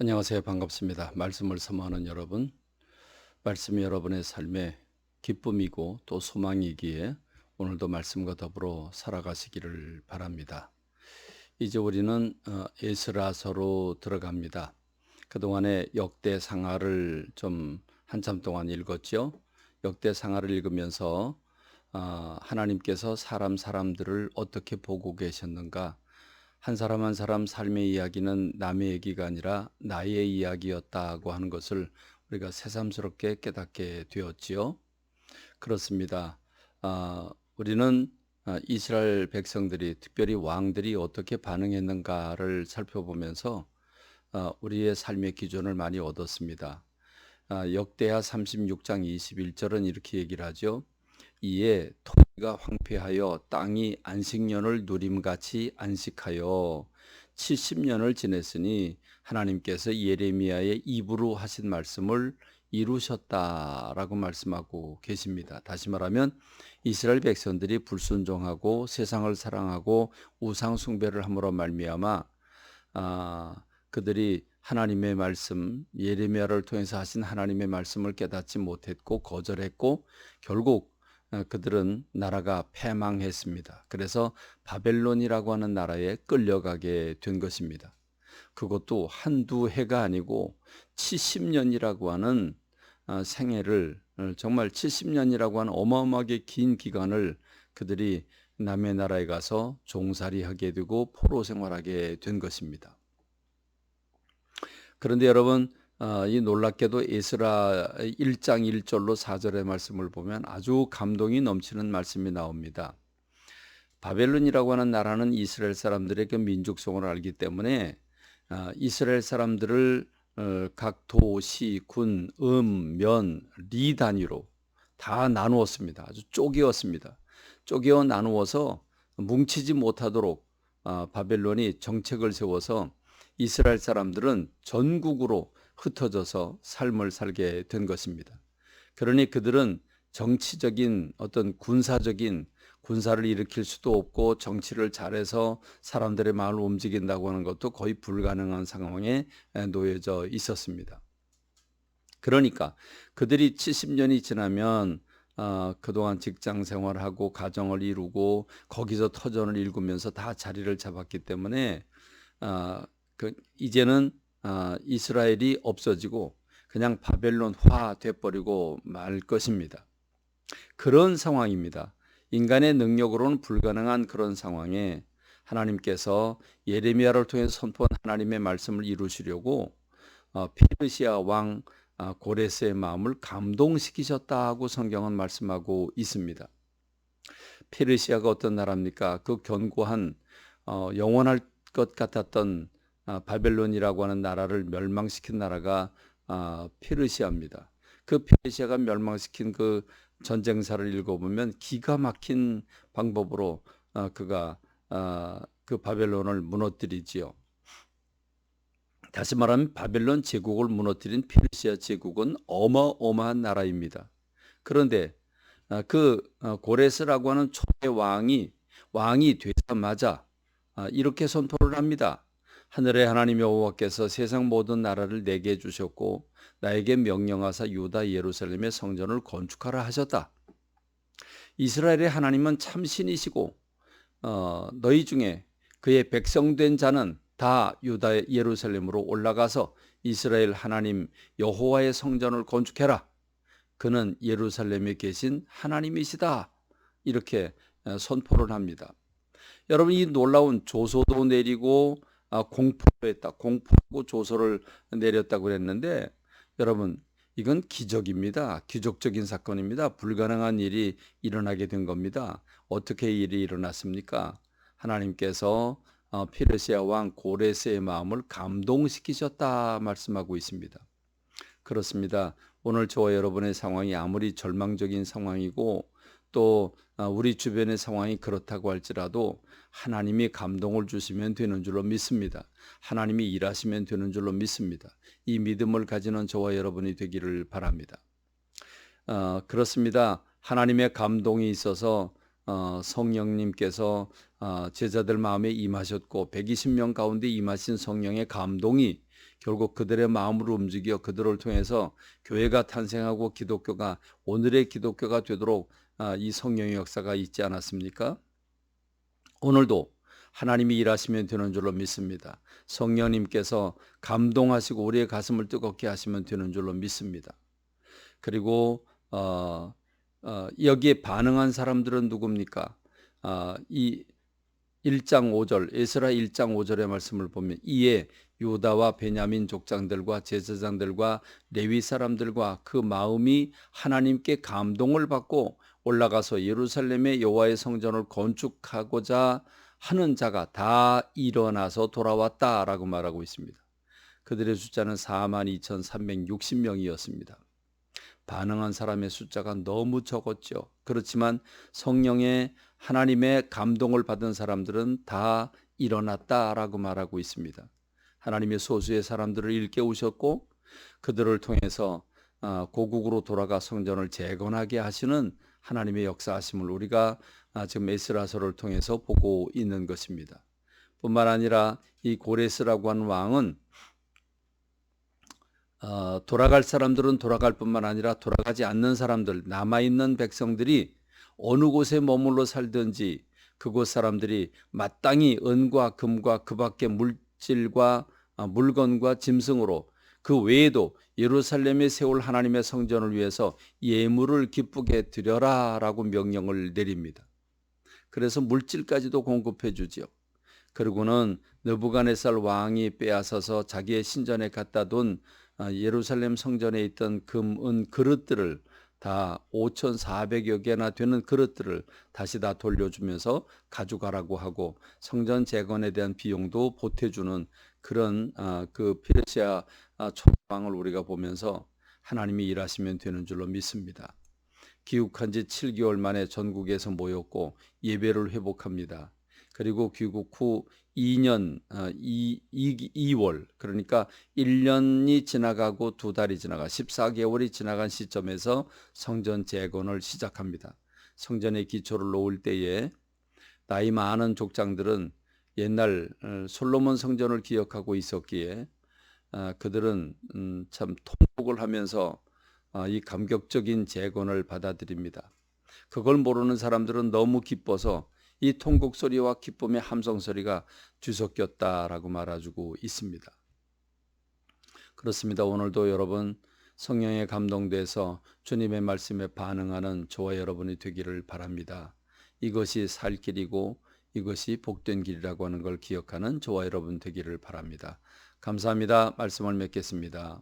안녕하세요. 반갑습니다. 말씀을 사모하는 여러분, 말씀이 여러분의 삶에 기쁨이고 또 소망이기에 오늘도 말씀과 더불어 살아가시기를 바랍니다. 이제 우리는 에스라서로 들어갑니다. 그동안에 역대상하를 좀 한참 동안 읽었죠. 역대상하를 읽으면서 하나님께서 사람들을 어떻게 보고 계셨는가, 한 사람 한 사람 삶의 이야기는 남의 얘기가 아니라 나의 이야기였다고 하는 것을 우리가 새삼스럽게 깨닫게 되었지요. 그렇습니다. 우리는 이스라엘 백성들이, 특별히 왕들이 어떻게 반응했는가를 살펴보면서 우리의 삶의 기준을 많이 얻었습니다. 역대하 36장 21절은 이렇게 얘기를 하죠. 이에 토지가 황폐하여 땅이 안식년을 누림같이 안식하여 70년을 지냈으니 하나님께서 예레미야의 입으로 하신 말씀을 이루셨다라고 말씀하고 계십니다. 다시 말하면 이스라엘 백성들이 불순종하고 세상을 사랑하고 우상 숭배를 함으로 말미암아 그들이 하나님의 말씀, 예레미야를 통해서 하신 하나님의 말씀을 깨닫지 못했고 거절했고 결국 그들은 나라가 패망했습니다. 그래서 바벨론이라고 하는 나라에 끌려가게 된 것입니다. 그것도 한두 해가 아니고 70년이라고 하는 생애를, 정말 70년이라고 하는 어마어마하게 긴 기간을 그들이 남의 나라에 가서 종살이하게 되고 포로 생활하게 된 것입니다. 그런데 여러분, 이 놀랍게도 에스라 1장 1절로 4절의 말씀을 보면 아주 감동이 넘치는 말씀이 나옵니다. 바벨론이라고 하는 나라는 이스라엘 사람들의 그 민족성을 알기 때문에 이스라엘 사람들을 각 도시, 군, 면, 리 단위로 다 나누었습니다. 아주 쪼개었습니다. 쪼개어 나누어서 뭉치지 못하도록 바벨론이 정책을 세워서 이스라엘 사람들은 전국으로 흩어져서 삶을 살게 된 것입니다. 그러니 그들은 정치적인 어떤 군사를 일으킬 수도 없고 정치를 잘해서 사람들의 마음을 움직인다고 하는 것도 거의 불가능한 상황에 놓여져 있었습니다. 그러니까 그들이 70년이 지나면 그동안 직장 생활하고 가정을 이루고 거기서 터전을 일구면서 다 자리를 잡았기 때문에 이제는 이스라엘이 없어지고 그냥 바벨론화 돼버리고 말 것입니다. 그런 상황입니다. 인간의 능력으로는 불가능한 그런 상황에 하나님께서 예레미야를 통해 선포한 하나님의 말씀을 이루시려고 페르시아 왕 고레스의 마음을 감동시키셨다고 성경은 말씀하고 있습니다. 페르시아가 어떤 나라입니까? 그 견고한 영원할 것 같았던 바벨론이라고 하는 나라를 멸망시킨 나라가 페르시아입니다. 그 페르시아가 멸망시킨 그 전쟁사를 읽어보면 기가 막힌 방법으로 그가 그 바벨론을 무너뜨리지요. 다시 말하면 바벨론 제국을 무너뜨린 페르시아 제국은 어마어마한 나라입니다. 그런데 그 고레스라고 하는 초대 왕이 되자마자 이렇게 선포를 합니다. 하늘의 하나님 여호와께서 세상 모든 나라를 내게 주셨고 나에게 명령하사 유다 예루살렘의 성전을 건축하라 하셨다. 이스라엘의 하나님은 참신이시고 너희 중에 그의 백성된 자는 다 유다 예루살렘으로 올라가서 이스라엘 하나님 여호와의 성전을 건축해라. 그는 예루살렘에 계신 하나님이시다. 이렇게 선포를 합니다. 여러분, 이 놀라운 조소도 내리고 공포했다. 공포하고 조소를 내렸다고 그랬는데 여러분, 이건 기적입니다. 기적적인 사건입니다. 불가능한 일이 일어나게 된 겁니다. 어떻게 일이 일어났습니까? 하나님께서 페르시아 왕 고레스의 마음을 감동시키셨다 말씀하고 있습니다. 그렇습니다. 오늘 저와 여러분의 상황이 아무리 절망적인 상황이고 또 우리 주변의 상황이 그렇다고 할지라도 하나님이 감동을 주시면 되는 줄로 믿습니다. 하나님이 일하시면 되는 줄로 믿습니다. 이 믿음을 가지는 저와 여러분이 되기를 바랍니다. 그렇습니다. 하나님의 감동이 있어서 성령님께서 제자들 마음에 임하셨고 120명 가운데 임하신 성령의 감동이 결국 그들의 마음으로 움직여 그들을 통해서 교회가 탄생하고 기독교가 오늘의 기독교가 되도록 이 성령의 역사가 있지 않았습니까? 오늘도 하나님이 일하시면 되는 줄로 믿습니다. 성령님께서 감동하시고 우리의 가슴을 뜨겁게 하시면 되는 줄로 믿습니다. 그리고 여기에 반응한 사람들은 누굽니까? 이 1장 5절 에스라 1장 5절의 말씀을 보면 이에 유다와 베냐민 족장들과 제사장들과 레위 사람들과 그 마음이 하나님께 감동을 받고 올라가서 예루살렘의 여호와의 성전을 건축하고자 하는 자가 다 일어나서 돌아왔다라고 말하고 있습니다. 그들의 숫자는 42,360명이었습니다. 반응한 사람의 숫자가 너무 적었죠. 그렇지만 성령의 하나님의 감동을 받은 사람들은 다 일어났다라고 말하고 있습니다. 하나님의 소수의 사람들을 일깨우셨고 그들을 통해서 고국으로 돌아가 성전을 재건하게 하시는 하나님의 역사하심을 우리가 지금 에스라서를 통해서 보고 있는 것입니다. 뿐만 아니라 이 고레스라고 하는 왕은 돌아갈 사람들은 돌아갈 뿐만 아니라 돌아가지 않는 사람들, 남아있는 백성들이 어느 곳에 머물러 살든지 그곳 사람들이 마땅히 은과 금과 그 밖의 물질과 물건과 짐승으로 그 외에도 예루살렘에 세울 하나님의 성전을 위해서 예물을 기쁘게 드려라 라고 명령을 내립니다. 그래서 물질까지도 공급해 주지요. 그리고는 느부갓네살 왕이 빼앗아서 자기의 신전에 갖다 둔 예루살렘 성전에 있던 금, 은 그릇들을 다 5,400여 개나 되는 그릇들을 다시 다 돌려주면서 가져가라고 하고 성전 재건에 대한 비용도 보태주는 그런 그 페르시아 초왕을 우리가 보면서 하나님이 일하시면 되는 줄로 믿습니다. 귀국한 지 7개월 만에 전국에서 모였고 예배를 회복합니다. 그리고 귀국 후 2년 2월 그러니까 1년이 지나가고 2달이 지나가 14개월이 지나간 시점에서 성전 재건을 시작합니다. 성전의 기초를 놓을 때에 나이 많은 족장들은 옛날 솔로몬 성전을 기억하고 있었기에 그들은 참 통곡을 하면서 이 감격적인 재건을 받아들입니다. 그걸 모르는 사람들은 너무 기뻐서 이 통곡 소리와 기쁨의 함성 소리가 뒤섞였다라고 말해주고 있습니다. 그렇습니다. 오늘도 여러분 성령에 감동돼서 주님의 말씀에 반응하는 저와 여러분이 되기를 바랍니다. 이것이 살 길이고 이것이 복된 길이라고 하는 걸 기억하는 저와 여러분 되기를 바랍니다. 감사합니다. 말씀을 맺겠습니다.